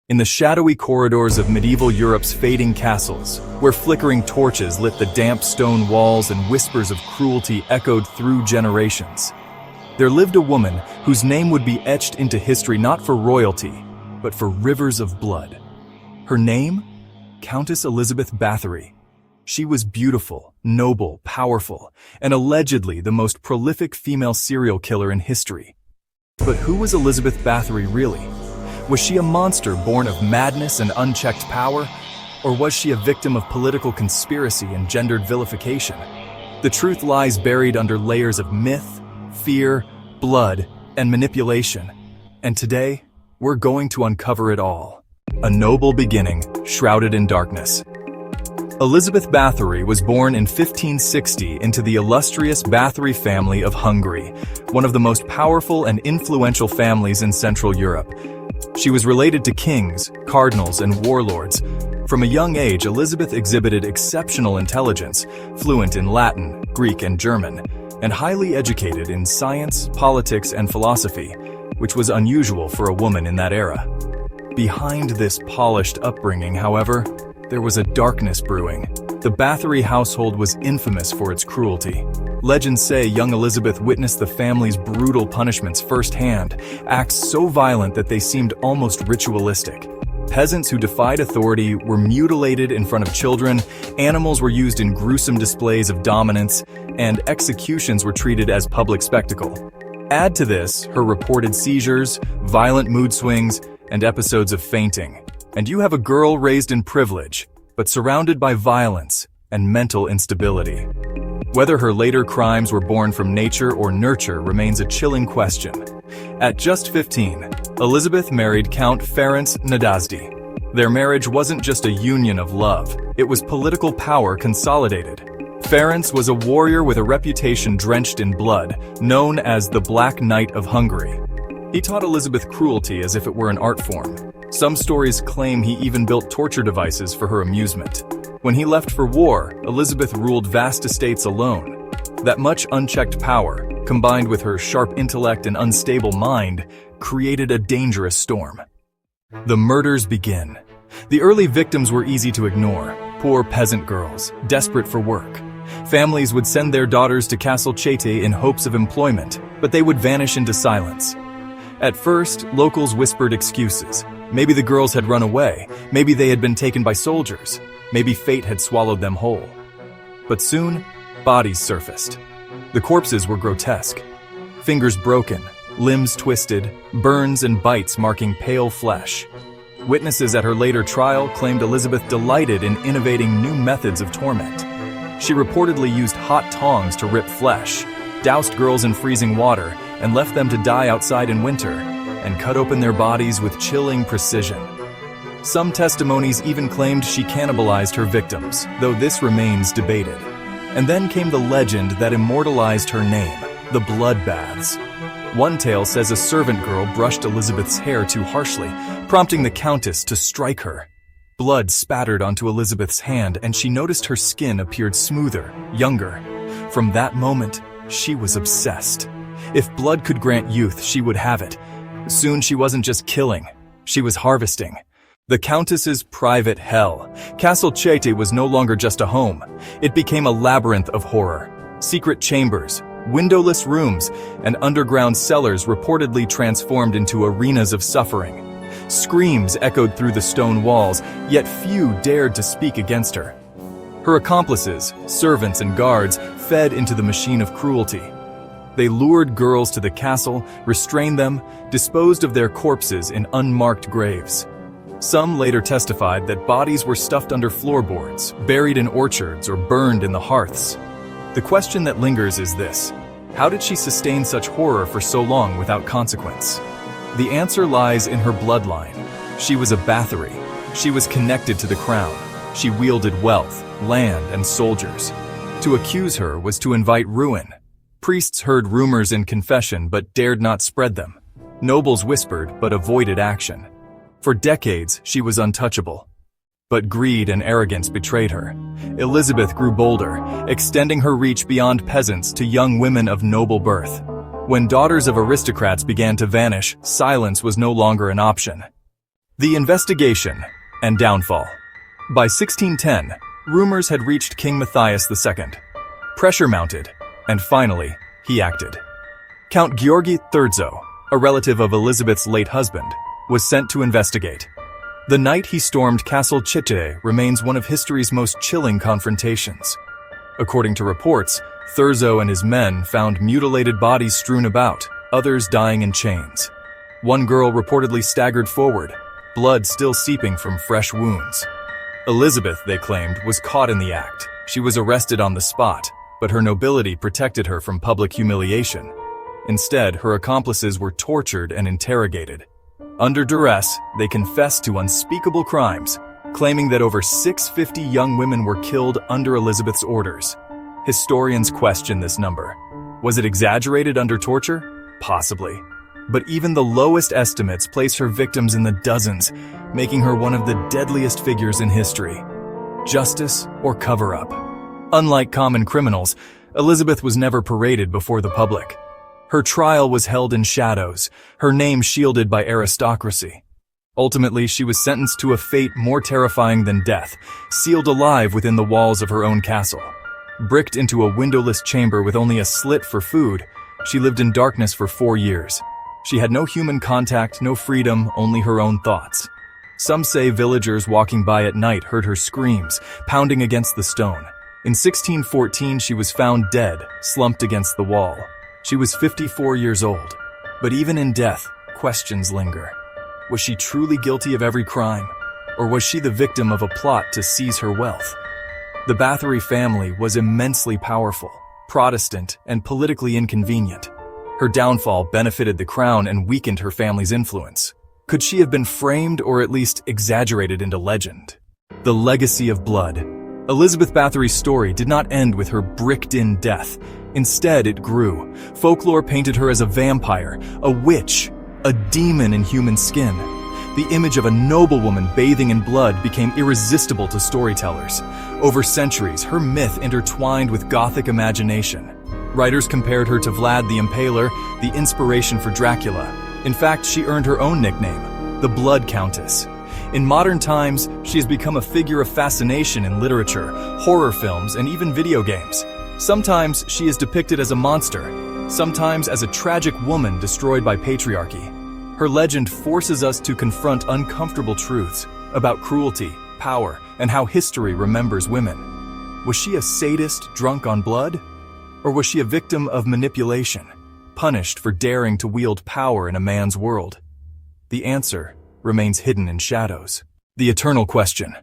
in the shadowy corridors of medieval Europe's fading castles, where flickering torches lit the damp stone walls and whispers of cruelty echoed through generations, there lived a woman whose name would be etched into history not for royalty, but for rivers of blood. Her name? Countess Elizabeth Bathory. She was beautiful, noble, powerful, and allegedly the most prolific female serial killer in history. But who was Elizabeth Bathory really? Was she a monster born of madness and unchecked power? Or was she a victim of political conspiracy and gendered vilification? The truth lies buried under layers of myth, fear, blood, and manipulation. And today, we're going to uncover it all. A noble beginning, shrouded in darkness. Elizabeth Bathory was born in 1560 into the illustrious Bathory family of Hungary, one of the most powerful and influential families in Central Europe. She was related to kings, cardinals, and warlords. From a young age, Elizabeth exhibited exceptional intelligence, fluent in Latin, Greek, and German, and highly educated in science, politics, and philosophy, which was unusual for a woman in that era. Behind this polished upbringing, however, there was a darkness brewing. The Bathory household was infamous for its cruelty. Legends say young Elizabeth witnessed the family's brutal punishments firsthand, acts so violent that they seemed almost ritualistic. Peasants who defied authority were mutilated in front of children, animals were used in gruesome displays of dominance, and executions were treated as public spectacle. Add to this her reported seizures, violent mood swings, and episodes of fainting, and you have a girl raised in privilege, but surrounded by violence and mental instability. Whether her later crimes were born from nature or nurture remains a chilling question. At just 15, Elizabeth married Count Ferenc Nadasdy. Their marriage wasn't just a union of love, it was political power consolidated. Ferenc was a warrior with a reputation drenched in blood, known as the Black Knight of Hungary. He taught Elizabeth cruelty as if it were an art form. Some stories claim he even built torture devices for her amusement. When he left for war, Elizabeth ruled vast estates alone. That much unchecked power, combined with her sharp intellect and unstable mind, created a dangerous storm. The murders begin. The early victims were easy to ignore. Poor peasant girls, desperate for work. Families would send their daughters to Castle Charitable in hopes of employment, but they would vanish into silence. At first, locals whispered excuses. Maybe the girls had run away, maybe they had been taken by soldiers, maybe fate had swallowed them whole. But soon, bodies surfaced. The corpses were grotesque. Fingers broken, limbs twisted, burns and bites marking pale flesh. Witnesses at her later trial claimed Elizabeth delighted in innovating new methods of torment. She reportedly used hot tongs to rip flesh, doused girls in freezing water, and left them to die outside in winter, and cut open their bodies with chilling precision. Some testimonies even claimed she cannibalized her victims, though this remains debated. And then came the legend that immortalized her name, the bloodbaths. One tale says a servant girl brushed Elizabeth's hair too harshly, prompting the Countess to strike her. Blood spattered onto Elizabeth's hand, and she noticed her skin appeared smoother, younger. From that moment, she was obsessed. If blood could grant youth, she would have it. Soon she wasn't just killing, she was harvesting. The Countess's private hell. Castle Charitable was no longer just a home. It became a labyrinth of horror. Secret chambers, windowless rooms, and underground cellars reportedly transformed into arenas of suffering. Screams echoed through the stone walls, yet few dared to speak against her. Her accomplices, servants and guards, fed into the machine of cruelty. They lured girls to the castle, restrained them, disposed of their corpses in unmarked graves. Some later testified that bodies were stuffed under floorboards, buried in orchards, or burned in the hearths. The question that lingers is this: how did she sustain such horror for so long without consequence? The answer lies in her bloodline. She was a Bathory. She was connected to the crown. She wielded wealth, land, and soldiers. To accuse her was to invite ruin. Priests heard rumors in confession but dared not spread them. Nobles whispered but avoided action. For decades, she was untouchable. But greed and arrogance betrayed her. Elizabeth grew bolder, extending her reach beyond peasants to young women of noble birth. When daughters of aristocrats began to vanish, silence was no longer an option. The investigation and downfall. By 1610, rumors had reached King Matthias II. Pressure mounted, and finally, he acted. Count Georgi Thurzo, a relative of Elizabeth's late husband, was sent to investigate. The night he stormed Castle Chiche remains one of history's most chilling confrontations. According to reports, Thurzo and his men found mutilated bodies strewn about, others dying in chains. One girl reportedly staggered forward, blood still seeping from fresh wounds. Elizabeth, they claimed, was caught in the act. She was arrested on the spot, but her nobility protected her from public humiliation. Instead, her accomplices were tortured and interrogated. Under duress, they confessed to unspeakable crimes, claiming that over 650 young women were killed under Elizabeth's orders. Historians question this number. Was it exaggerated under torture? Possibly. But even the lowest estimates place her victims in the dozens, making her one of the deadliest figures in history. Justice or cover-up? Unlike common criminals, Elizabeth was never paraded before the public. Her trial was held in shadows, her name shielded by aristocracy. Ultimately, she was sentenced to a fate more terrifying than death, sealed alive within the walls of her own castle. Bricked into a windowless chamber with only a slit for food, she lived in darkness for 4 years. She had no human contact, no freedom, only her own thoughts. Some say villagers walking by at night heard her screams, pounding against the stone. In 1614, she was found dead, slumped against the wall. She was 54 years old. But even in death, questions linger. Was she truly guilty of every crime? Or was she the victim of a plot to seize her wealth? The Bathory family was immensely powerful, Protestant, and politically inconvenient. Her downfall benefited the crown and weakened her family's influence. Could she have been framed or at least exaggerated into legend? The legacy of blood. Elizabeth Bathory's story did not end with her bricked-in death. Instead, it grew. Folklore painted her as a vampire, a witch, a demon in human skin. The image of a noblewoman bathing in blood became irresistible to storytellers. Over centuries, her myth intertwined with Gothic imagination. Writers compared her to Vlad the Impaler, the inspiration for Dracula. In fact, she earned her own nickname, the Blood Countess. In modern times, she has become a figure of fascination in literature, horror films, and even video games. Sometimes she is depicted as a monster, sometimes as a tragic woman destroyed by patriarchy. Her legend forces us to confront uncomfortable truths about cruelty, power, and how history remembers women. Was she a sadist drunk on blood? Or was she a victim of manipulation, punished for daring to wield power in a man's world? The answer remains hidden in shadows. The eternal question.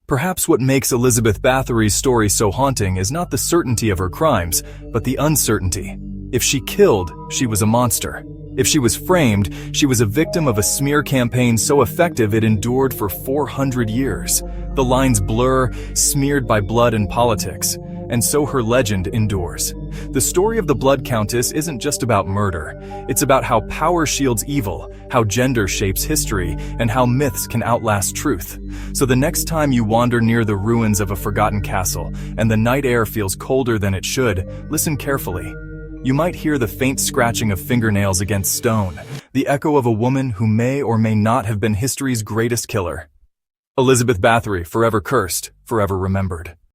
Perhaps what makes Elizabeth Bathory's story so haunting is not the certainty of her crimes, but the uncertainty. If she killed, she was a monster. If she was framed, she was a victim of a smear campaign so effective it endured for 400 years. The lines blur, smeared by blood and politics. And so her legend endures. The story of the Blood Countess isn't just about murder. It's about how power shields evil, how gender shapes history, and how myths can outlast truth. So the next time you wander near the ruins of a forgotten castle, and the night air feels colder than it should, listen carefully. You might hear the faint scratching of fingernails against stone, the echo of a woman who may or may not have been history's greatest killer. Elizabeth Bathory, forever cursed, forever remembered.